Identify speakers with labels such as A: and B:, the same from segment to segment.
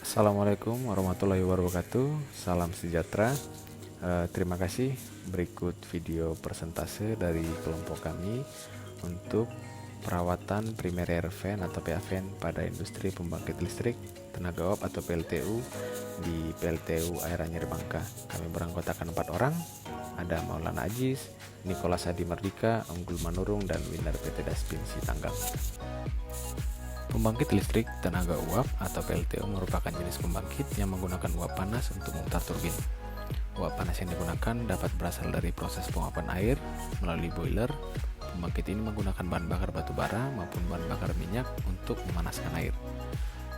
A: Assalamualaikum warahmatullahi wabarakatuh. Salam sejahtera. Terima kasih. Berikut video persentase dari kelompok kami untuk perawatan primary air fan atau PAVN pada industri pembangkit listrik tenaga uap atau PLTU di PLTU Air Anyer Bangka. Kami beranggotakan 4 orang. Ada Maulana Aziz, Nicholas Hadi Mardika, Unggul Manurung, dan Winner PT Daspin Sitanggang. Pembangkit listrik tenaga uap atau PLTU merupakan jenis pembangkit yang menggunakan uap panas untuk memutar turbin. Uap panas yang digunakan dapat berasal dari proses penguapan air melalui boiler. Pembangkit ini menggunakan bahan bakar batu bara maupun bahan bakar minyak untuk memanaskan air.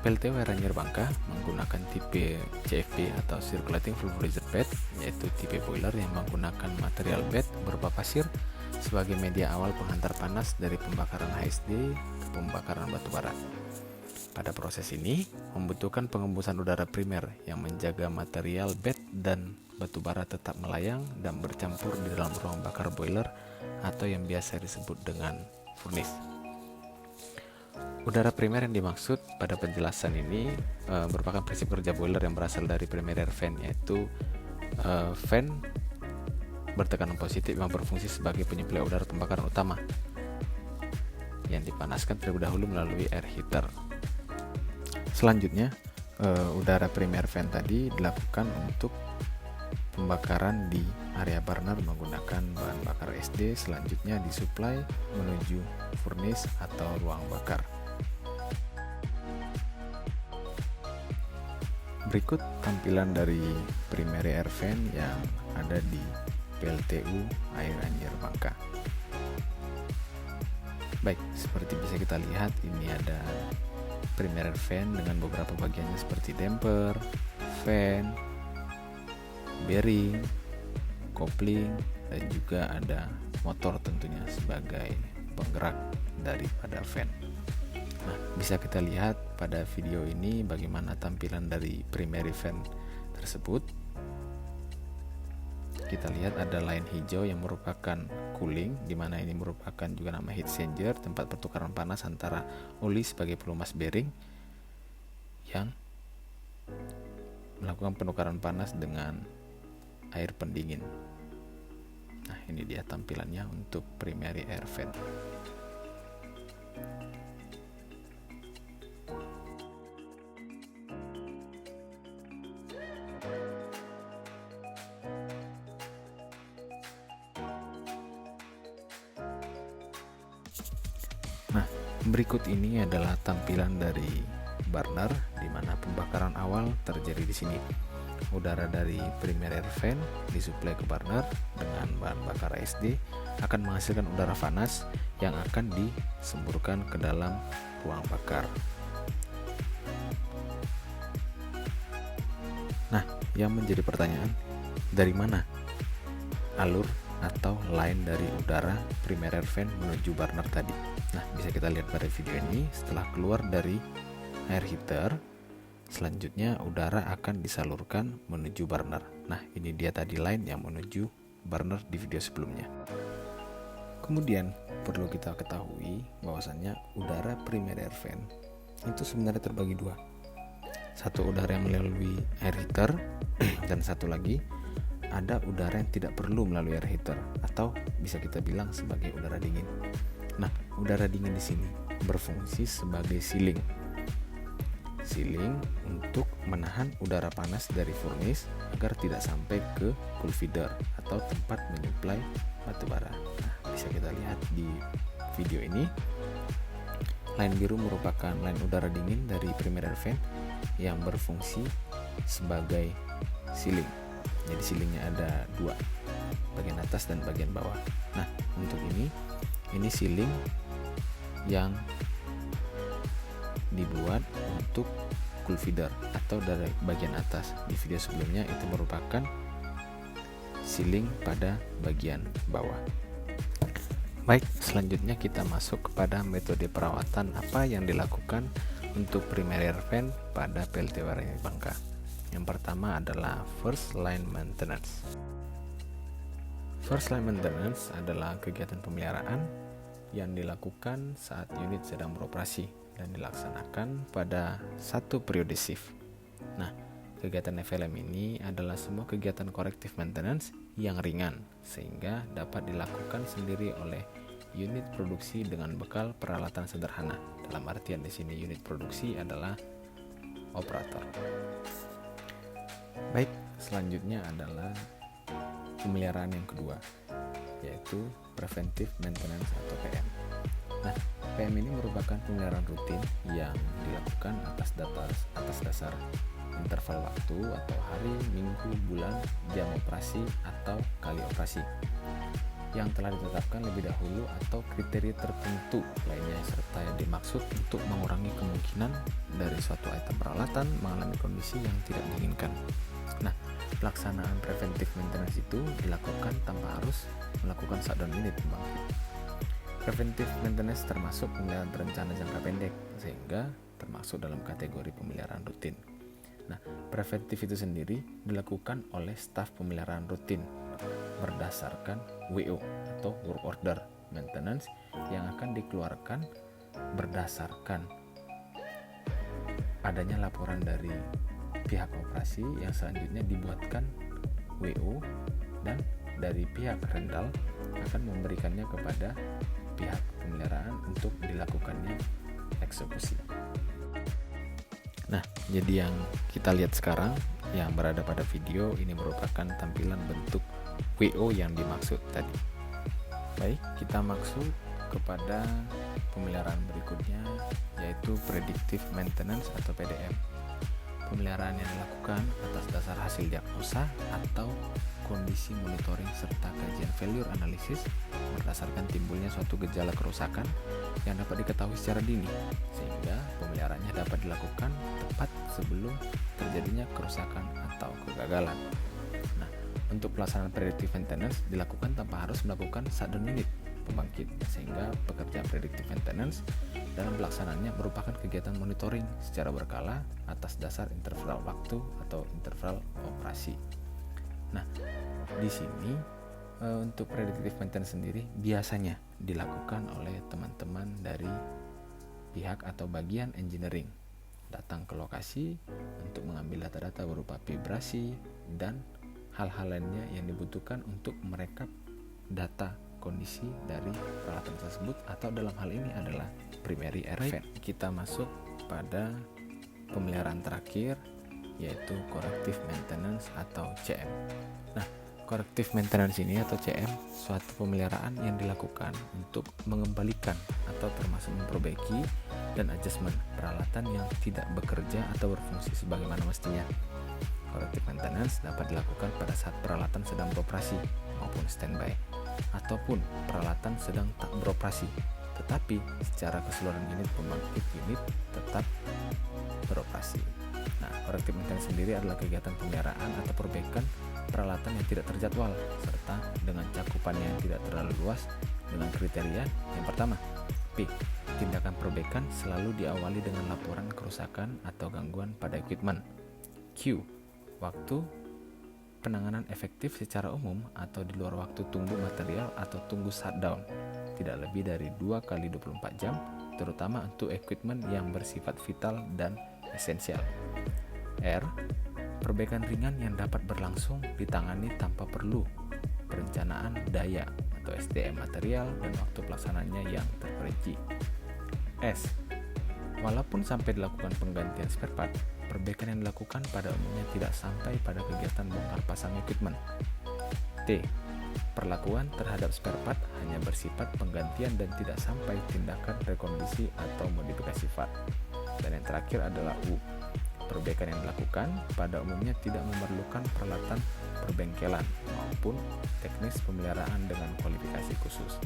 A: PLTU Air Anyer Bangka menggunakan tipe CFB atau Circulating Fluorizer Bed, yaitu tipe boiler yang menggunakan material bed berupa pasir sebagai media awal penghantar panas dari pembakaran HSD ke pembakaran batu bara. Pada proses ini membutuhkan pengembusan udara primer yang menjaga material bed dan batu bara tetap melayang dan bercampur di dalam ruang bakar boiler atau yang biasa disebut dengan furnace. Udara primer yang dimaksud pada penjelasan ini merupakan prinsip kerja boiler yang berasal dari primary air fan, yaitu fan bertekanan positif yang berfungsi sebagai penyuplai udara pembakaran utama yang dipanaskan terlebih dahulu melalui air heater. Selanjutnya, udara primer fan tadi dilakukan untuk pembakaran di area burner menggunakan bahan bakar SD, selanjutnya disuplai menuju furnace atau ruang bakar. Berikut tampilan dari primary air fan yang ada di PLTU Air Anyer Bangka. Baik, seperti bisa kita lihat, ini ada primary air fan dengan beberapa bagiannya seperti damper, fan, bearing, kopling, dan juga ada motor tentunya sebagai penggerak daripada fan. Nah, bisa kita lihat pada video ini bagaimana tampilan dari primary fan tersebut. Kita lihat ada line hijau yang merupakan cooling, di mana ini merupakan juga nama heat exchanger, tempat pertukaran panas antara oli sebagai pelumas bearing yang melakukan penukaran panas dengan air pendingin. Nah, ini dia tampilannya untuk primary air fan. Nah, berikut ini adalah tampilan dari burner, di mana pembakaran awal terjadi di sini. Udara dari primary air fan disuplai ke burner dengan bahan bakar SD akan menghasilkan udara panas yang akan disemburkan ke dalam ruang bakar. Nah, yang menjadi pertanyaan, dari mana alur atau line dari udara primary air fan menuju burner tadi? Nah, bisa kita lihat pada video ini. Setelah keluar dari air heater, selanjutnya udara akan disalurkan menuju burner. Nah, ini dia tadi line yang menuju burner di video sebelumnya. Kemudian perlu kita ketahui bahwasannya udara primary air fan itu sebenarnya terbagi dua. Satu udara yang melalui air heater dan satu lagi ada udara yang tidak perlu melalui air heater atau bisa kita bilang sebagai udara dingin. Nah, udara dingin di sini berfungsi sebagai sealing untuk menahan udara panas dari furnace agar tidak sampai ke cool feeder atau tempat menyuplai batu bara. Nah, bisa kita lihat di video ini. Line biru merupakan line udara dingin dari primary air fan yang berfungsi sebagai sealing. Jadi sealingnya ada dua, bagian atas dan bagian bawah. Nah, untuk ini sealing yang dibuat untuk cool feeder atau dari bagian atas. Di video sebelumnya itu merupakan sealing pada bagian bawah. Baik, selanjutnya kita masuk kepada metode perawatan apa yang dilakukan untuk primary air fan pada PLTU Air Anyer Bangka. Yang pertama adalah first line maintenance. First line maintenance adalah kegiatan pemeliharaan yang dilakukan saat unit sedang beroperasi dan dilaksanakan pada satu periode shift. Kegiatan FLM ini adalah semua kegiatan corrective maintenance yang ringan, sehingga dapat dilakukan sendiri oleh unit produksi dengan bekal peralatan sederhana. Dalam artian di sini unit produksi adalah operator. Baik, selanjutnya adalah pemeliharaan yang kedua, yaitu preventive maintenance atau PM. Nah, PM ini merupakan pemeliharaan rutin yang dilakukan atas dasar interval waktu atau hari, minggu, bulan, jam operasi atau kali operasi yang telah ditetapkan lebih dahulu atau kriteria tertentu lainnya serta yang dimaksud untuk mengurangi kemungkinan dari suatu item peralatan mengalami kondisi yang tidak diinginkan. Nah, pelaksanaan preventive maintenance itu dilakukan tanpa harus melakukan shutdown unit pembangkit. Preventive maintenance termasuk pemeliharaan berencana jangka pendek, sehingga termasuk dalam kategori pemeliharaan rutin. Nah, preventif itu sendiri dilakukan oleh staf pemeliharaan rutin berdasarkan WO atau Work Order Maintenance yang akan dikeluarkan berdasarkan adanya laporan dari pihak operasi yang selanjutnya dibuatkan WO, dan dari pihak rental akan memberikannya kepada pihak pemeliharaan untuk dilakukannya eksekusi. Nah, jadi yang kita lihat sekarang yang berada pada video ini merupakan tampilan bentuk WO yang dimaksud tadi. Baik, kita masuk kepada pemeliharaan berikutnya, yaitu predictive maintenance atau PDM. Pemeliharaan yang dilakukan atas dasar hasil diagnosa atau kondisi monitoring serta kajian failure analysis berdasarkan timbulnya suatu gejala kerusakan yang dapat diketahui secara dini, sehingga pemeliharaannya dapat dilakukan tepat sebelum terjadinya kerusakan atau kegagalan. Nah, untuk pelaksanaan predictive maintenance dilakukan tanpa harus melakukan shutdown unit pembangkit, sehingga pekerjaan predictive maintenance dalam pelaksanaannya merupakan kegiatan monitoring secara berkala atas dasar interval waktu atau interval operasi. Nah, di sini untuk predictive maintenance sendiri biasanya dilakukan oleh teman-teman dari pihak atau bagian engineering, datang ke lokasi untuk mengambil data-data berupa vibrasi dan hal-hal lainnya yang dibutuhkan untuk merekap data kondisi dari peralatan tersebut, atau dalam hal ini adalah primary air vent. Kita masuk pada pemeliharaan terakhir, yaitu corrective maintenance atau CM. Nah, corrective maintenance ini atau CM suatu pemeliharaan yang dilakukan untuk mengembalikan atau termasuk memperbaiki dan adjustment peralatan yang tidak bekerja atau berfungsi sebagaimana mestinya. Corrective maintenance dapat dilakukan pada saat peralatan sedang beroperasi maupun standby, ataupun peralatan sedang tak beroperasi, tetapi secara keseluruhan unit pembangkit unit tetap beroperasi. Nah, corrective maintenance sendiri adalah kegiatan pemeliharaan atau perbaikan peralatan yang tidak terjadwal serta dengan cakupan yang tidak terlalu luas dengan kriteria yang pertama, P. Tindakan perbaikan selalu diawali dengan laporan kerusakan atau gangguan pada equipment. Q. Waktu penanganan efektif secara umum atau di luar waktu tunggu material atau tunggu shutdown tidak lebih dari 2 kali 24 jam, terutama untuk equipment yang bersifat vital dan esensial. R. Perbaikan ringan yang dapat berlangsung ditangani tanpa perlu perencanaan daya atau SDM material dan waktu pelaksananya yang terperinci. S. Walaupun sampai dilakukan penggantian spare part, perbaikan yang dilakukan pada umumnya tidak sampai pada kegiatan bongkar pasang equipment. T. Perlakuan terhadap spare part hanya bersifat penggantian dan tidak sampai tindakan rekondisi atau modifikasi part. Dan yang terakhir adalah U. Perbaikan yang dilakukan pada umumnya tidak memerlukan peralatan perbengkelan maupun teknis pemeliharaan dengan kualifikasi khusus.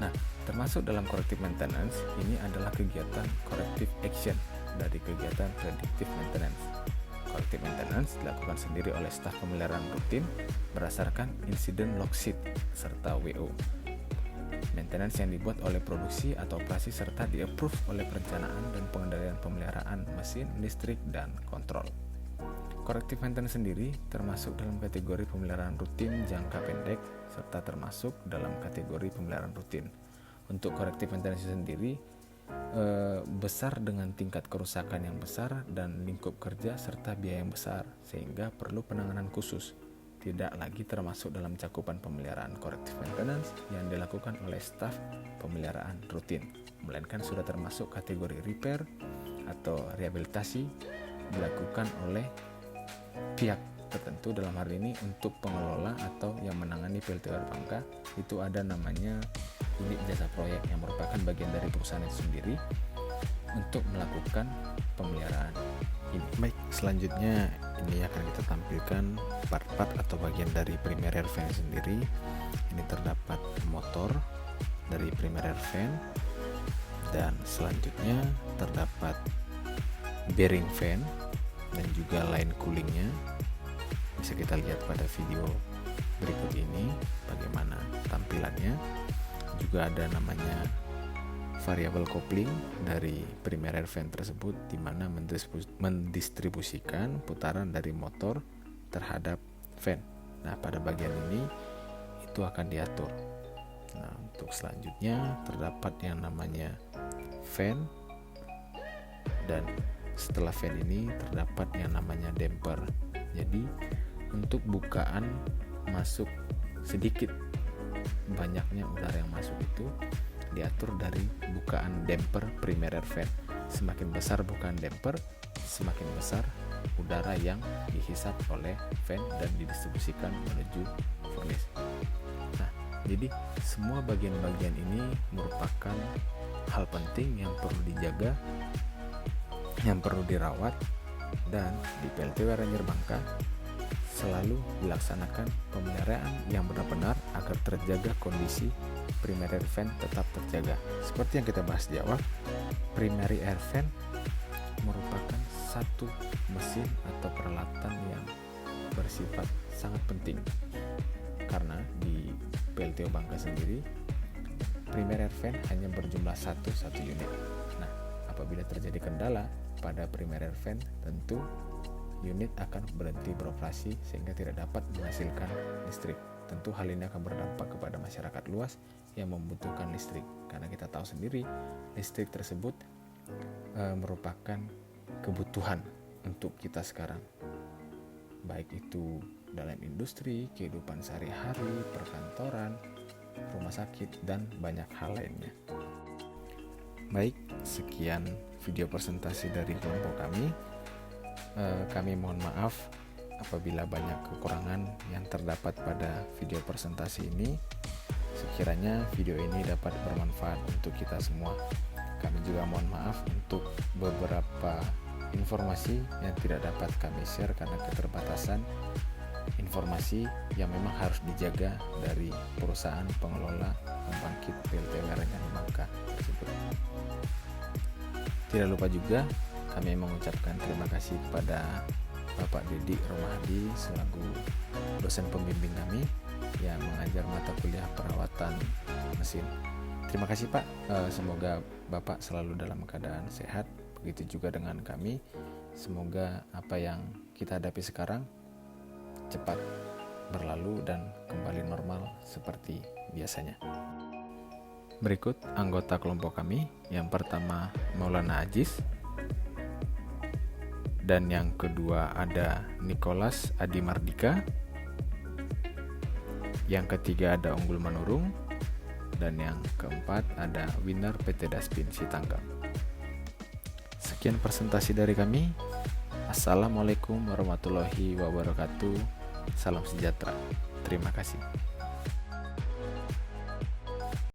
A: Nah, termasuk dalam corrective maintenance ini adalah kegiatan corrective action dari kegiatan predictive maintenance. Corrective maintenance dilakukan sendiri oleh staf pemeliharaan rutin berdasarkan incident log sheet serta WO. Maintenance yang dibuat oleh produksi atau operasi serta di-approve oleh perencanaan dan pengendalian pemeliharaan mesin, listrik, dan kontrol. Corrective maintenance sendiri termasuk dalam kategori pemeliharaan rutin jangka pendek serta termasuk dalam kategori pemeliharaan rutin. Untuk corrective maintenance sendiri besar dengan tingkat kerusakan yang besar dan lingkup kerja serta biaya yang besar, sehingga perlu penanganan khusus. Tidak lagi termasuk dalam cakupan pemeliharaan corrective maintenance yang dilakukan oleh staf pemeliharaan rutin, melainkan sudah termasuk kategori repair atau rehabilitasi dilakukan oleh pihak tertentu. Dalam hal ini untuk pengelola atau yang menangani PLTU Bangka itu ada namanya unit jasa proyek yang merupakan bagian dari perusahaan itu sendiri untuk melakukan pemeliharaan ini. Baik, selanjutnya ini akan kita tampilkan part-part atau bagian dari primer air fan sendiri. Ini terdapat motor dari primer air fan, dan selanjutnya terdapat bearing fan dan juga line coolingnya. Bisa kita lihat pada video berikut ini bagaimana tampilannya. Juga ada namanya variable coupling dari primer air fan tersebut, di mana mendistribusikan putaran dari motor terhadap fan. Nah, pada bagian ini itu akan diatur. Nah, untuk selanjutnya terdapat yang namanya fan, dan setelah fan ini terdapat yang namanya damper. Jadi untuk bukaan masuk sedikit banyaknya udara yang masuk itu diatur dari bukaan damper primer air fan. Semakin besar bukaan damper, semakin besar udara yang dihisap oleh fan dan didistribusikan menuju furnace. Nah, jadi semua bagian-bagian ini merupakan hal penting yang perlu dijaga, yang perlu dirawat, dan di PLTU Ranger Bangka selalu dilaksanakan pemeliharaan yang benar-benar agar terjaga kondisi primary air fan tetap terjaga. Seperti yang kita bahas di awal, primary air fan merupakan satu mesin atau peralatan yang bersifat sangat penting, karena di PLTU Bangka sendiri primary air fan hanya berjumlah satu unit. Nah, apabila terjadi kendala pada primary air fan, tentu unit akan berhenti beroperasi sehingga tidak dapat menghasilkan listrik. Tentu hal ini akan berdampak kepada masyarakat luas yang membutuhkan listrik, karena kita tahu sendiri listrik tersebut merupakan kebutuhan untuk kita sekarang, baik itu dalam industri, kehidupan sehari-hari, perkantoran, rumah sakit, dan banyak hal lainnya. Baik, sekian video presentasi dari kelompok kami. Kami mohon maaf apabila banyak kekurangan yang terdapat pada video presentasi ini. Sekiranya video ini dapat bermanfaat untuk kita semua. Kami juga mohon maaf untuk beberapa informasi yang tidak dapat kami share karena keterbatasan informasi yang memang harus dijaga dari perusahaan pengelola pembangkit PLTU Ranger Bangka tersebut. Tidak lupa juga kami mengucapkan terima kasih kepada Bapak Dedi Romahdi selaku dosen pembimbing kami yang mengajar mata kuliah perawatan mesin. Terima kasih Pak, semoga Bapak selalu dalam keadaan sehat. Begitu juga dengan kami, semoga apa yang kita hadapi sekarang cepat berlalu dan kembali normal seperti biasanya. Berikut anggota kelompok kami. Yang pertama Maulana Aziz, dan yang kedua ada Nicholas Adi Mardika, yang ketiga ada Unggul Manurung, dan yang keempat ada Winner PT Daspin Sitanggang. Sekian presentasi dari kami. Assalamualaikum warahmatullahi wabarakatuh. Salam sejahtera. Terima kasih.